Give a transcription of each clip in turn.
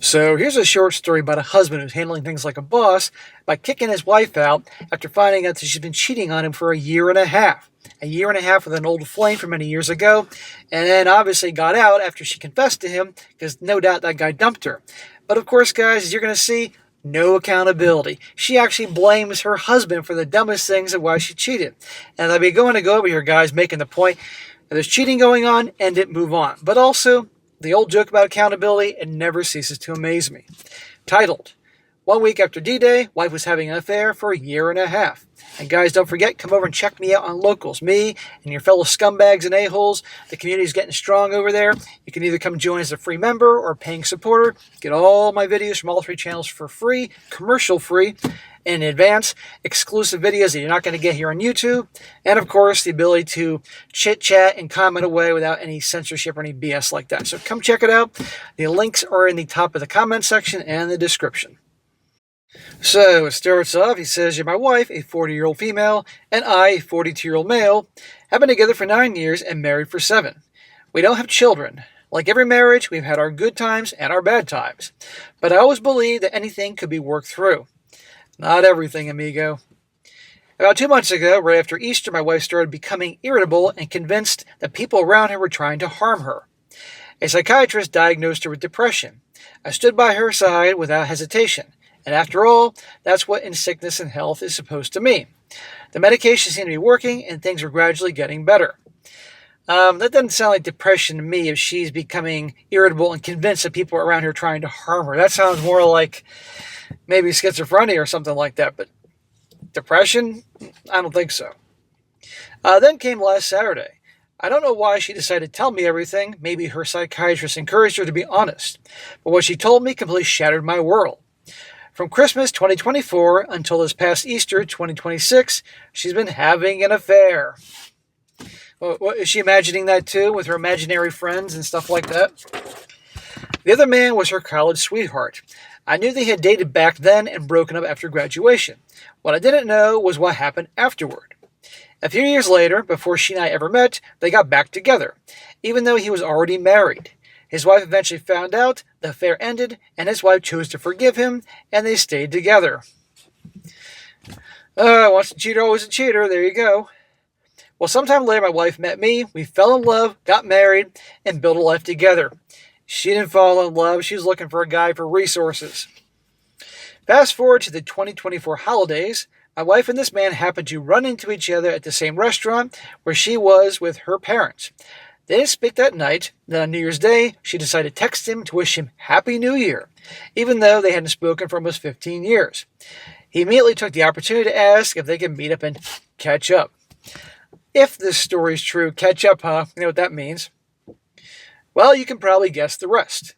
So here's a short story about a husband who's handling things like a boss by kicking his wife out after finding out that she's been cheating on him for a year and a half. A year and a half with an old flame from many years ago, and then obviously got out after she confessed to him because no doubt that guy dumped her. But of course, guys, as you're going to see, no accountability. She actually blames her husband for the dumbest things of why she cheated. And I'll be going to go over here, guys, making the point that there's cheating going on, end it, move on. But also, the old joke about accountability, it never ceases to amaze me. Titled, 1 week after D-Day, wife was having an affair for a year and a half. And guys, don't forget, come over and check me out on Locals. Me and your fellow scumbags and a-holes. The community's getting strong over there. You can either come join as a free member or a paying supporter. Get all my videos from all three channels for free, commercial free, in advance, exclusive videos that you're not going to get here on YouTube, and of course the ability to chit-chat and comment away without any censorship or any BS like that. So come check it out. The links are in the top of the comment section and the description. So it starts off, he says, "You're my wife, a 40-year-old female, and I, a 42-year-old male, have been together for 9 years and married for 7. We don't have children. Like every marriage, we've had our good times and our bad times. But I always believed that anything could be worked through. Not everything, amigo. About 2 months ago, right after Easter, my wife started becoming irritable and convinced that people around her were trying to harm her. A psychiatrist diagnosed her with depression. I stood by her side without hesitation. And after all, that's what in sickness and health is supposed to mean. The medication seemed to be working, and things were gradually getting better." That doesn't sound like depression to me if she's becoming irritable and convinced that people are around her trying to harm her. That sounds more like maybe schizophrenia or something like that, but depression? I don't think so. Then came last Saturday. I don't know why she decided to tell me everything. Maybe her psychiatrist encouraged her to be honest. But what she told me completely shattered my world. From Christmas 2024 until this past Easter 2026, she's been having an affair. Well, is she imagining that too, with her imaginary friends and stuff like that? The other man was her college sweetheart. I knew they had dated back then and broken up after graduation. What I didn't know was what happened afterward. A few years later, before she and I ever met, they got back together, even though he was already married. His wife eventually found out, the affair ended, and his wife chose to forgive him, and they stayed together. Once a cheater, always a cheater. There you go. Well, sometime later, my wife met me. We fell in love, got married, and built a life together. She didn't fall in love. She was looking for a guy for resources. Fast forward to the 2024 holidays. My wife and this man happened to run into each other at the same restaurant where she was with her parents. They didn't speak that night. Then on New Year's Day, she decided to text him to wish him Happy New Year, even though they hadn't spoken for almost 15 years. He immediately took the opportunity to ask if they could meet up and catch up. If this story is true, catch up, huh? You know what that means. Well, you can probably guess the rest.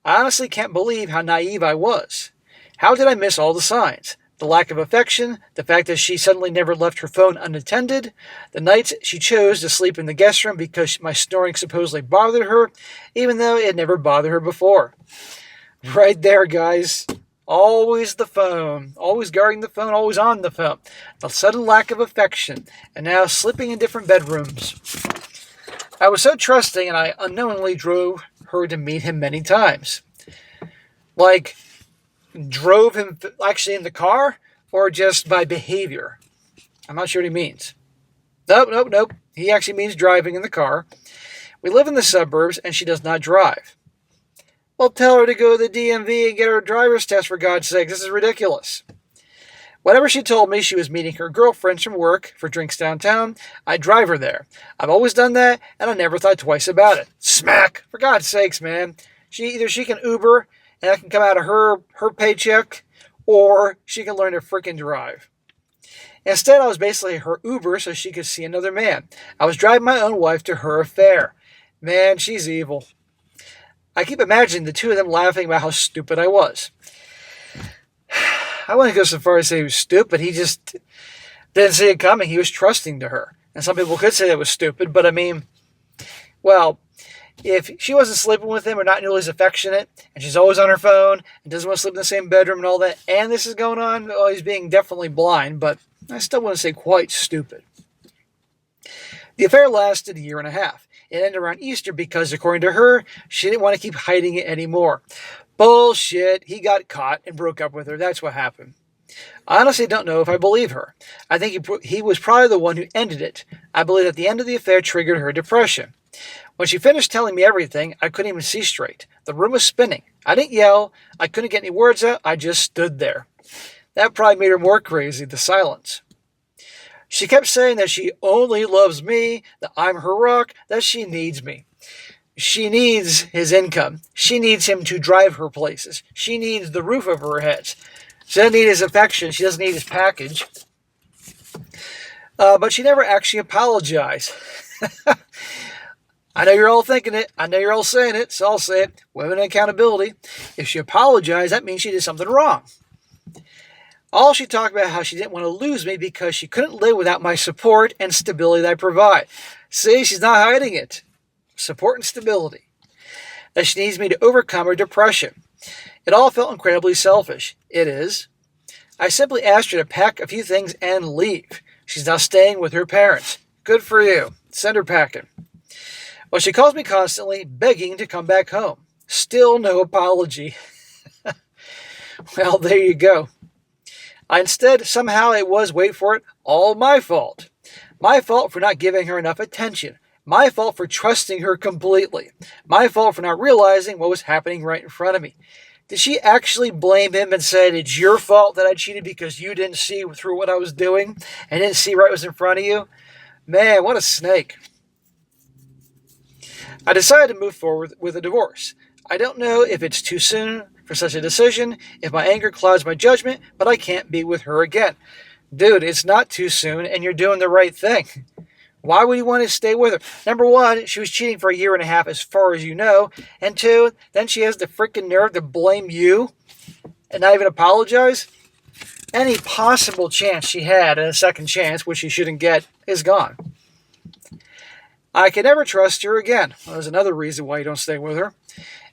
I honestly can't believe how naive I was. How did I miss all the signs? The lack of affection, the fact that she suddenly never left her phone unattended, the nights she chose to sleep in the guest room because my snoring supposedly bothered her, even though it never bothered her before. Right there, guys. Always the phone. Always guarding the phone, always on the phone. The sudden lack of affection, and now sleeping in different bedrooms. I was so trusting, and I unknowingly drove her to meet him many times. Like, drove him actually in the car, or just by behavior? I'm not sure what he means. Nope. He actually means driving in the car. We live in the suburbs, and she does not drive. Well, tell her to go to the DMV and get her driver's test, for God's sake. This is ridiculous. Whenever she told me she was meeting her girlfriends from work for drinks downtown, I'd drive her there. I've always done that, and I never thought twice about it. Smack! For God's sakes, man. Either she can Uber, and that can come out of her paycheck, or she can learn to freaking drive. Instead, I was basically her Uber so she could see another man. I was driving my own wife to her affair. Man, she's evil. I keep imagining the two of them laughing about how stupid I was. I wouldn't go so far as to say he was stupid. He just didn't see it coming. He was trusting to her. And some people could say that was stupid, but I mean, well, if she wasn't sleeping with him or not nearly as affectionate, and she's always on her phone and doesn't want to sleep in the same bedroom and all that, and this is going on, well, he's being definitely blind, but I still wouldn't say quite stupid. The affair lasted a year and a half. It ended around Easter because, according to her, she didn't want to keep hiding it anymore. Bullshit. He got caught and broke up with her. That's what happened. I honestly don't know if I believe her. I think he was probably the one who ended it. I believe that the end of the affair triggered her depression. When she finished telling me everything, I couldn't even see straight. The room was spinning. I didn't yell. I couldn't get any words out. I just stood there. That probably made her more crazy, the silence. She kept saying that she only loves me, that I'm her rock, that she needs me. She needs his income. She needs him to drive her places. She needs the roof over her head. She doesn't need his affection. She doesn't need his package. But she never actually apologized. I know you're all thinking it. I know you're all saying it, so I'll say it. Women and accountability. If she apologized, that means she did something wrong. All she talked about how she didn't want to lose me because she couldn't live without my support and stability that I provide. See, she's not hiding it. Support and stability. That she needs me to overcome her depression. It all felt incredibly selfish. It is. I simply asked her to pack a few things and leave. She's now staying with her parents. Good for you. Send her packing. Well, she calls me constantly, begging to come back home. Still no apology. Well, there you go. Instead, somehow it was, wait for it, all my fault. My fault for not giving her enough attention. My fault for trusting her completely. My fault for not realizing what was happening right in front of me. Did she actually blame him and said, it's your fault that I cheated because you didn't see through what I was doing and didn't see right what was in front of you? Man, what a snake. I decided to move forward with a divorce. I don't know if it's too soon for such a decision, if my anger clouds my judgment, but I can't be with her again. Dude, it's not too soon, and you're doing the right thing. Why would you want to stay with her? Number one, she was cheating for a year and a half as far as you know. And two, then she has the freaking nerve to blame you and not even apologize? Any possible chance she had at a second chance, which she shouldn't get, is gone. I can never trust her again. Well, there's another reason why you don't stay with her.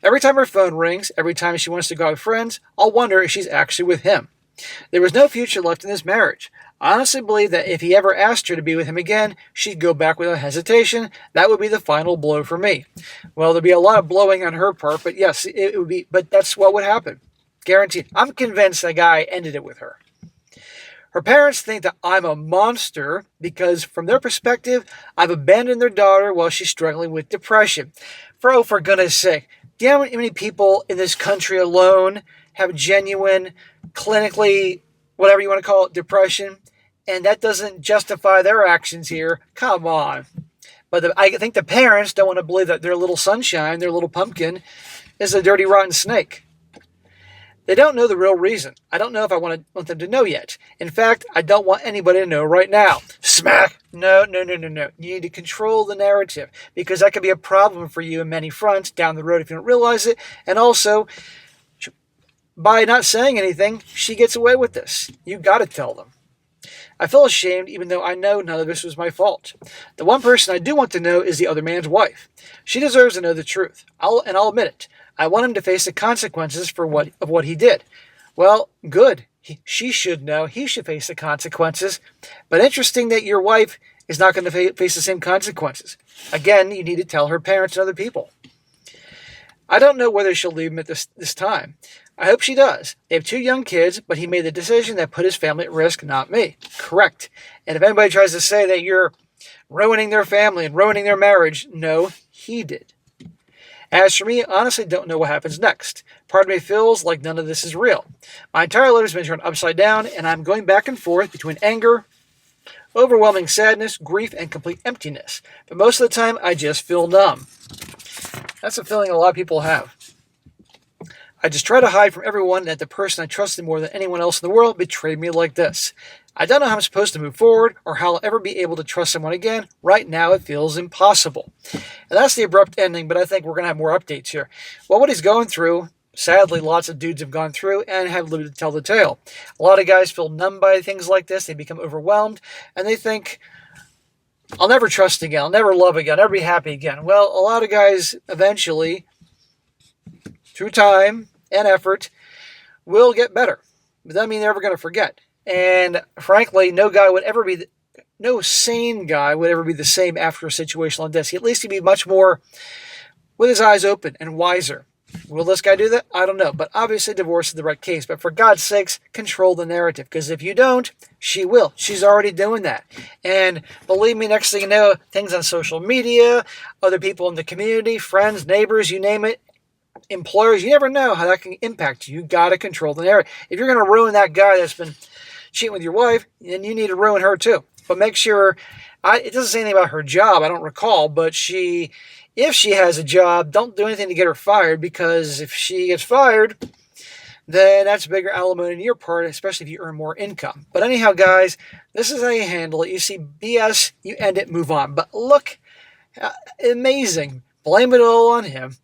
Every time her phone rings, every time she wants to go out with friends, I'll wonder if she's actually with him. There was no future left in this marriage. I honestly believe that if he ever asked her to be with him again, she'd go back without hesitation. That would be the final blow for me. Well, there'd be a lot of blowing on her part, but yes, it would be. But that's what would happen. Guaranteed. I'm convinced that guy ended it with her. Her parents think that I'm a monster because, from their perspective, I've abandoned their daughter while she's struggling with depression. For goodness sake, do you know how many people in this country alone have genuine, clinically, whatever you want to call it, depression? And that doesn't justify their actions here. Come on. But I think the parents don't want to believe that their little sunshine, their little pumpkin, is a dirty, rotten snake. They don't know the real reason. I don't know if I want them to know yet. In fact, I don't want anybody to know right now. Smack! No. You need to control the narrative because that could be a problem for you in many fronts down the road if you don't realize it. And also, by not saying anything, she gets away with this. You got to tell them. I feel ashamed even though I know none of this was my fault. The one person I do want to know is the other man's wife. She deserves to know the truth. I'll admit it. I want him to face the consequences of what he did. Well, good. She should know. He should face the consequences. But interesting that your wife is not going to face the same consequences. Again, you need to tell her parents and other people. I don't know whether she'll leave him at this time. I hope she does. They have 2 young kids, but he made the decision that put his family at risk, not me. Correct. And if anybody tries to say that you're ruining their family and ruining their marriage, no, he did. As for me, I honestly don't know what happens next. Part of me feels like none of this is real. My entire life has been turned upside down, and I'm going back and forth between anger, overwhelming sadness, grief, and complete emptiness. But most of the time, I just feel numb. That's a feeling a lot of people have. I just try to hide from everyone that the person I trusted more than anyone else in the world betrayed me like this. I don't know how I'm supposed to move forward or how I'll ever be able to trust someone again. Right now, it feels impossible. And that's the abrupt ending, but I think we're going to have more updates here. Well, what he's going through, sadly, lots of dudes have gone through and have lived to tell the tale. A lot of guys feel numb by things like this. They become overwhelmed, and they think, I'll never trust again. I'll never love again. I'll never be happy again. Well, a lot of guys eventually, through time and effort, will get better. But that doesn't mean they're ever going to forget. And frankly, no sane guy would ever be the same after a situation like this. At least he'd be much more with his eyes open and wiser. Will this guy do that? I don't know. But obviously, divorce is the right case. But for God's sakes, control the narrative. Because if you don't, she will. She's already doing that. And believe me, next thing you know, things on social media, other people in the community, friends, neighbors, you name it, employers, you never know how that can impact you. You got to control the narrative. If you're going to ruin that guy that's been cheating with your wife, then you need to ruin her too. But make sure, it doesn't say anything about her job, I don't recall, but if she has a job, don't do anything to get her fired, because if she gets fired, then that's a bigger element on your part, especially if you earn more income. But anyhow, guys, this is how you handle it. You see BS, you end it, move on. But look, amazing. Blame it all on him.